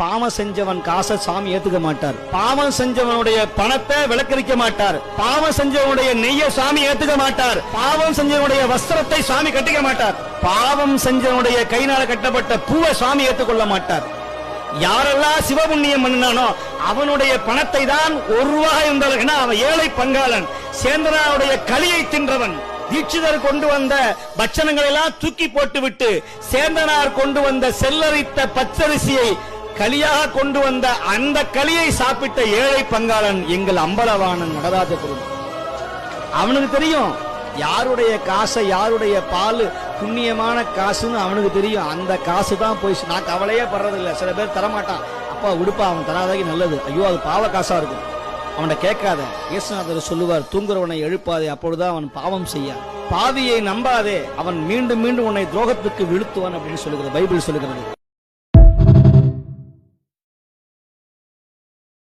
பாவம் செஞ்சவன் காசை சாமி ஏத்துக்க மாட்டார். பாவம் செஞ்சவனுடைய பணத்தை விலக்கரிக்க மாட்டார். பாவம் செஞ்சவனுடைய நெய்ய சாமி ஏத்துக்க மாட்டார். பாவம் செஞ்சவனுடைய வஸ்திரத்தை சாமி கட்டிக்க மாட்டார். பாவம் செஞ்சவனுடைய கைனால கட்டப்பட்ட பூவை சாமி ஏத்துக்கொள்ள மாட்டார். யாரெல்லாம் சிவபுண்ணியம் பண்ணினானோ அவனுடைய பணத்தை தான் ஒரு ரூபாய் இருந்தாலும் அவன் ஏழை பங்காளன். சேந்தனாருடைய களியை தின்றவன். தீட்சிதர் கொண்டு வந்த பட்சணங்களை எல்லாம் தூக்கி போட்டு விட்டு சேந்தனார் கொண்டு வந்த செல்லரித்த பச்சரிசியை களியாக கொண்டு வந்த அந்த களியை சாப்பிட்ட ஏழை பங்காளன் எங்கள் அம்பலவாணன் நடராஜ குருமன். அவனுக்கு தெரியும் யாருடைய காசை, யாருடைய பால் புண்ணியமான காசுன்னு அவனுக்கு தெரியும். அந்த காசு தான் போய் நான் கவலையே படுறதில்லை. சில பேர் தரமாட்டான், அப்பா உடுப்பா அவன் தராதாகி நல்லது, ஐயோ அது பாவ காசா இருக்கும், அவனை கேட்காத. இயேசுநாதர் சொல்லுவார், தூங்குறவனை எழுப்பாதே, அப்பொழுதுதான் அவன் பாவம் செய்ய. பாவியை நம்பாதே, அவன் மீண்டும் மீண்டும் உன்னை துரோகத்துக்கு விழுத்துவான் அப்படின்னு சொல்லுகிறது பைபிள் சொல்லுகிறது.